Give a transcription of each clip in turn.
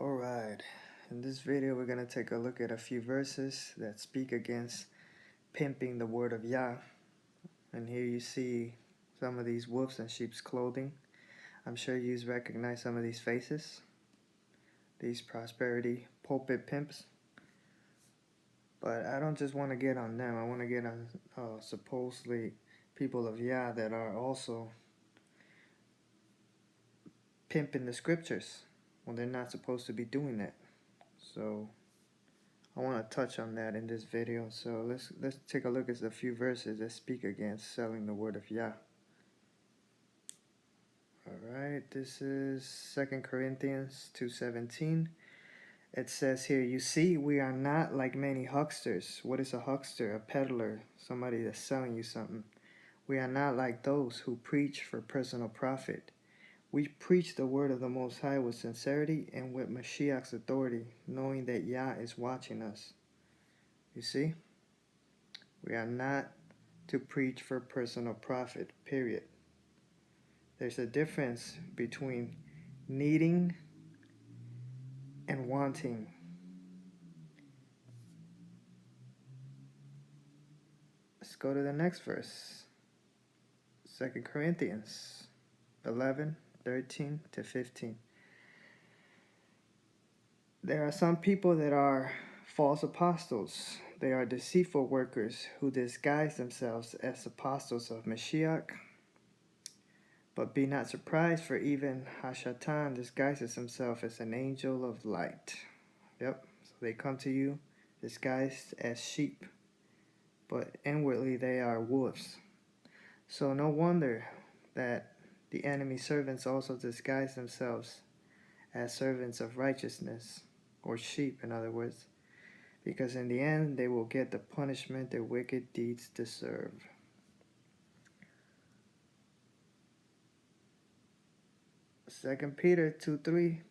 Alright, in this video we're going to take a look at a few verses that speak against pimping the word of Yah. And here you see some of these wolves in sheep's clothing. I'm sure you recognize some of these faces. These prosperity pulpit pimps. But I don't just want to get on them. I want to get on supposedly people of Yah that are also pimping the scriptures when they're not supposed to be doing that. So I want to touch on that in this video. So let's take a look at a few verses that speak against selling the word of Yah. Alright, this is 2 Corinthians 2:17. It says here, "You see, we are not like many hucksters." What is a huckster? A peddler, somebody that's selling you something. "We are not like those who preach for personal profit. We preach the word of the Most High with sincerity and with Mashiach's authority, knowing that Yah is watching us." You see? We are not to preach for personal profit, period. There's a difference between needing and wanting. Let's go to the next verse. 2 Corinthians 11:13-15. "There are some people that are false apostles. They are deceitful workers who disguise themselves as apostles of Mashiach. But be not surprised, for even Hashatan disguises himself as an angel of light." Yep, so they come to you disguised as sheep, but inwardly they are wolves. So no wonder that the enemy servants also disguise themselves as servants of righteousness, or sheep in other words, because in the end they will get the punishment their wicked deeds deserve. 2 Peter 2:3,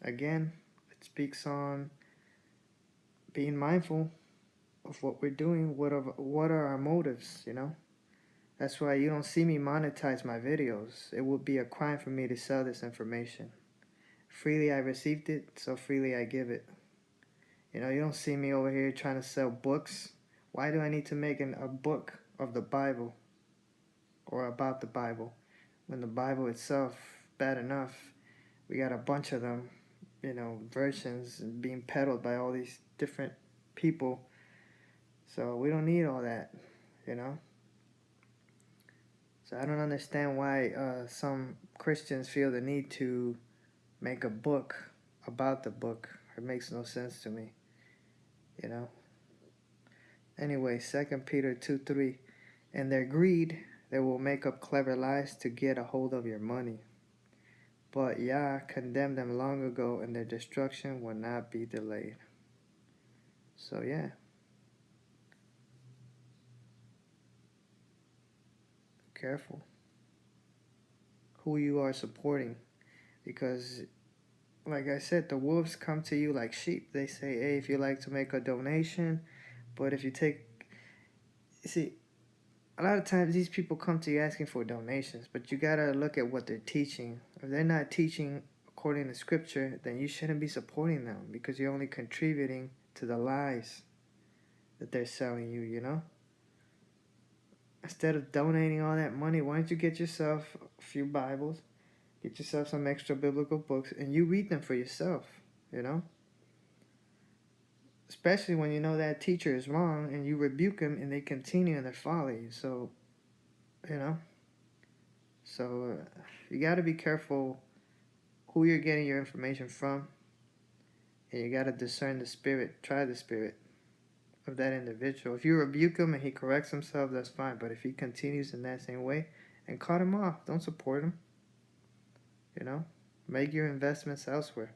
again, it speaks on being mindful of what we're doing. What are our motives, That's why you don't see me monetize my videos. It would be a crime for me to sell this information. Freely I received it, so freely I give it. You don't see me over here trying to sell books. Why do I need to make a book of the Bible or about the Bible when the Bible itself, bad enough, we got a bunch of them, versions being peddled by all these different people. So we don't need all that, So I don't understand why some Christians feel the need to make a book about the book. It makes no sense to me, Anyway, 2 Peter 2:3, "In their greed, they will make up clever lies to get a hold of your money. But Yah condemned them long ago, and their destruction will not be delayed." So yeah. Careful who you are supporting, because like I said, the wolves come to you like sheep. They say, "Hey, if you like to make a donation," but if you see, a lot of times these people come to you asking for donations, but you gotta look at what they're teaching. If they're not teaching according to scripture, then you shouldn't be supporting them, because you're only contributing to the lies that they're selling you, Instead of donating all that money, why don't you get yourself a few Bibles, get yourself some extra biblical books, and you read them for yourself, Especially when you know that teacher is wrong, and you rebuke them and they continue in their folly. So, you got to be careful who you're getting your information from, and you got to discern the spirit, try the spirit of that individual. If you rebuke him and he corrects himself, that's fine. But if he continues in that same way, and cut him off, don't support him. Make your investments elsewhere.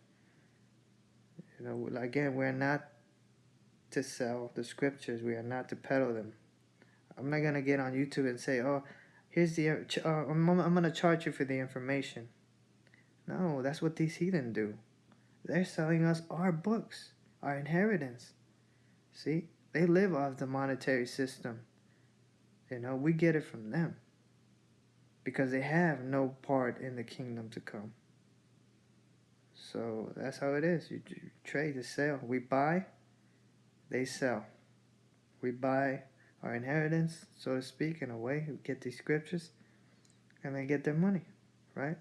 Again, we're not to sell the scriptures. We are not to peddle them. I'm not gonna get on YouTube and say, "Oh, here's I'm gonna charge you for the information." No, that's what these heathen do. They're selling us our books, our inheritance. See, they live off the monetary system. We get it from them, because they have no part in the kingdom to come. So that's how it is. You trade, you sell. We buy, they sell. We buy our inheritance, so to speak, in a way. We get these scriptures, and they get their money, right?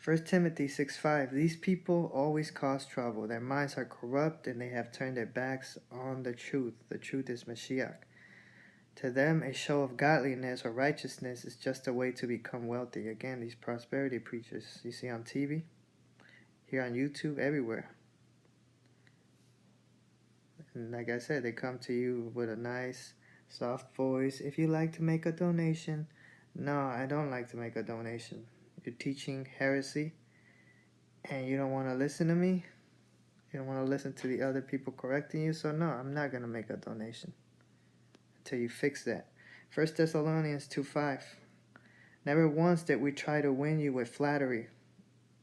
1 Timothy 6:5. These people always cause trouble. Their minds are corrupt, and they have turned their backs on the truth. The truth is Mashiach. To them, a show of godliness or righteousness is just a way to become wealthy. Again, these prosperity preachers you see on TV, here on YouTube, everywhere. And like I said, they come to you with a nice, soft voice. If you like to make a donation, no, I don't like to make a donation. You're teaching heresy, and you don't want to listen to me. You don't want to listen to the other people correcting you. So no, I'm not going to make a donation until you fix that. 1 Thessalonians 2:5. Never once did we try to win you with flattery,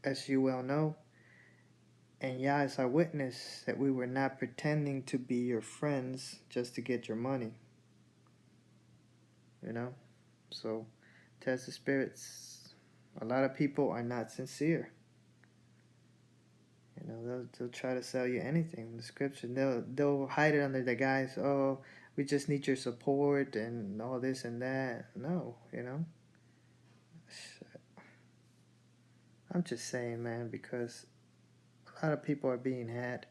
as you well know. And Yah is our witness that we were not pretending to be your friends just to get your money. You know? So, test the spirits. A lot of people are not sincere. You know, they'll try to sell you anything in the scripture. They'll hide it under the guise, oh, we just need your support and all this and that. No, you know. I'm just saying, man, because a lot of people are being had.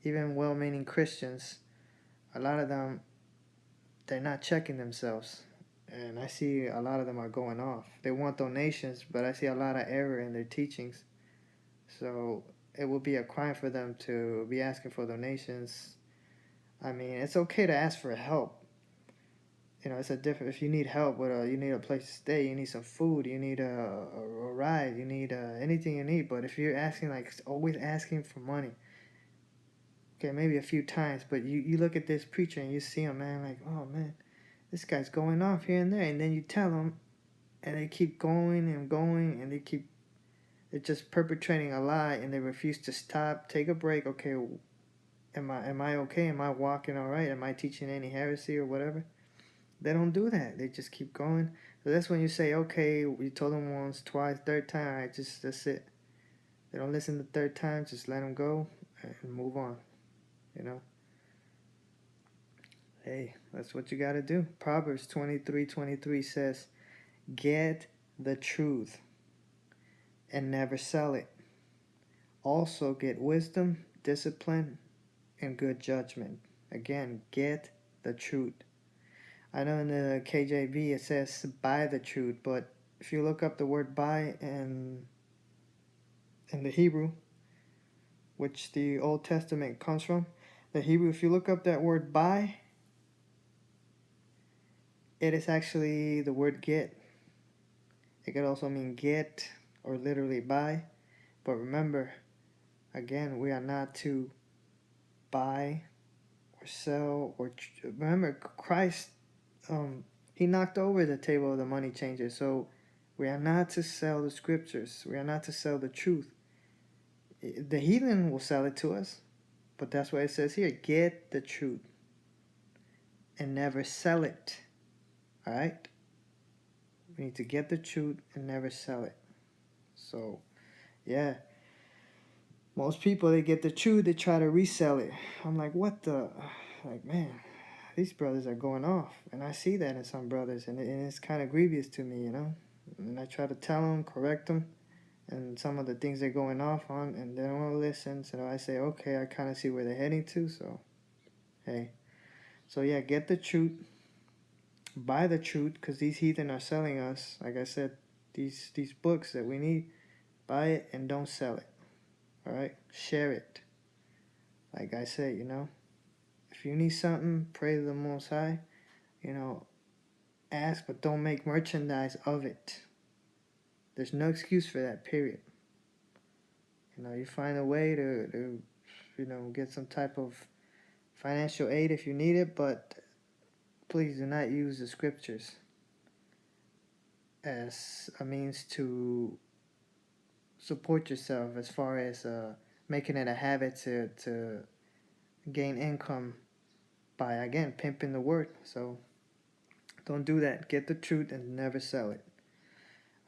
Even well-meaning Christians, a lot of them, they're not checking themselves. And I see a lot of them are going off. They want donations, but I see a lot of error in their teachings. So it will be a crime for them to be asking for donations. I mean, it's okay to ask for help. You know, it's a different. If you need help with you need a place to stay, you need some food, you need a ride, you need anything you need. But if you're asking, like, always asking for money, okay, maybe a few times, but you look at this preacher and you see him, man, like, oh man, this guy's going off here and there, and then you tell them, and they keep going and going, and they're just perpetrating a lie, and they refuse to stop, take a break. Okay, am I okay? Am I walking all right? Am I teaching any heresy or whatever? They don't do that. They just keep going. So that's when you say, okay, we told them once, twice, third time, all right, that's it. They don't listen the third time, just let them go and move on, you know? Hey, that's what you got to do. Proverbs 23:23 says, get the truth and never sell it. Also get wisdom, discipline, and good judgment. Again, get the truth. I know in the KJV it says buy the truth, but if you look up the word buy in the Hebrew, which the Old Testament comes from, the Hebrew, if you look up that word buy, it is actually the word get. It could also mean get or literally buy. But remember, again, we are not to buy or sell or remember Christ. He knocked over the table of the money changer. So we are not to sell the scriptures. We are not to sell the truth. The heathen will sell it to us, but that's why it says here: get the truth and never sell it. All right. We need to get the truth and never sell it. So, yeah. Most people, they get the truth, they try to resell it. I'm like, what the? Like, man, these brothers are going off. And I see that in some brothers, and it's kind of grievous to me, you know? And I try to tell them, correct them, and some of the things they're going off on, and they don't want to listen. So I say, okay, I kind of see where they're heading to, so, hey. So, yeah, get the truth. Buy the truth, because these heathen are selling us, like I said, these books that we need. Buy it and don't sell it. All right? Share it. Like I said, you know, if you need something, pray to the Most High. You know, ask, but don't make merchandise of it. There's no excuse for that, period. You know, you find a way to you know, get some type of financial aid if you need it, but please do not use the scriptures as a means to support yourself as far as making it a habit to gain income by, again, pimping the word. So don't do that. Get the truth and never sell it.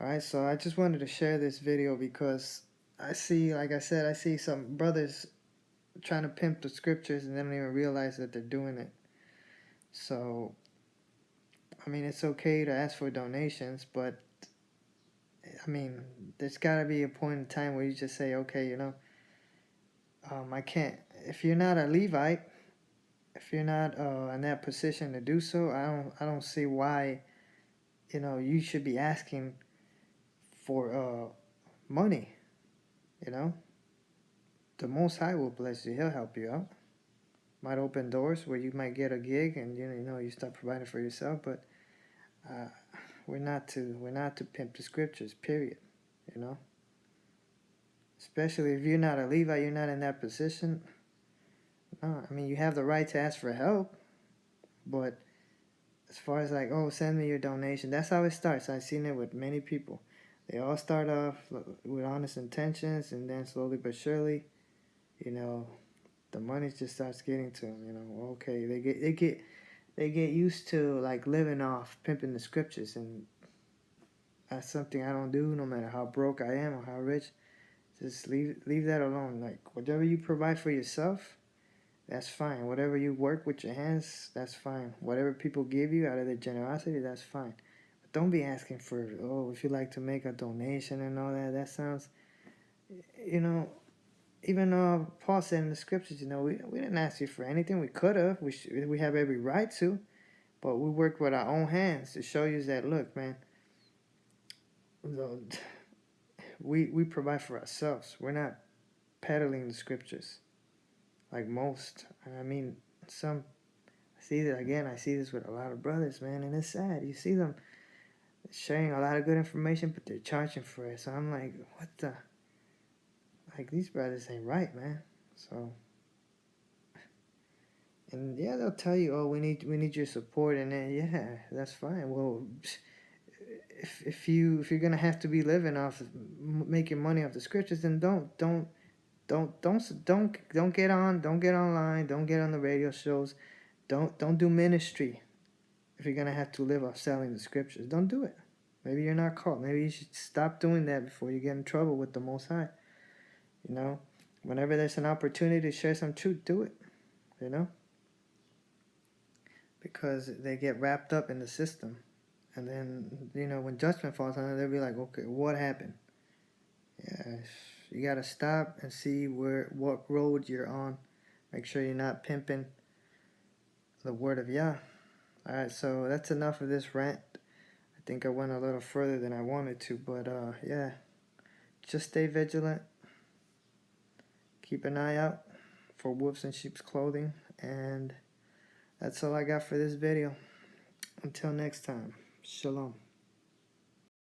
Alright, so I just wanted to share this video because I see, like I said, I see some brothers trying to pimp the scriptures and they don't even realize that they're doing it. So, I mean, it's okay to ask for donations, but, I mean, there's got to be a point in time where you just say, okay, I can't, if you're not a Levite, if you're not in that position to do so, I don't see why, you should be asking for money, you know. The Most High will bless you. He'll help you out. Might open doors where you might get a gig and you start providing for yourself. But uh, we're not to pimp the scriptures. Period. You know, especially if you're not a Levite, you're not in that position. No, I mean you have the right to ask for help, but as far as like, oh, send me your donation, that's how it starts. I've seen it with many people. They all start off with honest intentions, and then slowly but surely, you know, the money just starts getting to them. Okay, they get used to like living off pimping the scriptures, and that's something I don't do. No matter how broke I am or how rich, just leave that alone. Like whatever you provide for yourself, that's fine. Whatever you work with your hands, that's fine. Whatever people give you out of their generosity, that's fine. But don't be asking for, oh, if you like to make a donation and all that. That sounds, you know, even Paul said in the scriptures, we didn't ask you for anything. We could have. We have every right to, but we work with our own hands to show you that, look, man, we provide for ourselves. We're not peddling the scriptures like most. I mean, I see this with a lot of brothers, man, and it's sad. You see them sharing a lot of good information, but they're charging for it. So I'm like, what the? Like, these brothers ain't right, man. So, and yeah, they'll tell you, oh, we need your support, and then yeah, that's fine. Well, if you're gonna have to be living off making money off the scriptures, then don't get on, don't get online, don't get on the radio shows, don't do ministry. If you're gonna have to live off selling the scriptures, don't do it. Maybe you're not called. Maybe you should stop doing that before you get in trouble with the Most High. Whenever there's an opportunity to share some truth, do it. Because they get wrapped up in the system, and then when judgment falls on them, they'll be like, okay, what happened? Yeah, you gotta stop and see what road you're on. Make sure you're not pimping the word of Yah. Alright, so that's enough of this rant. I think I went a little further than I wanted to, but yeah. Just stay vigilant. Keep an eye out for wolves in sheep's clothing, and that's all I got for this video. Until next time, shalom.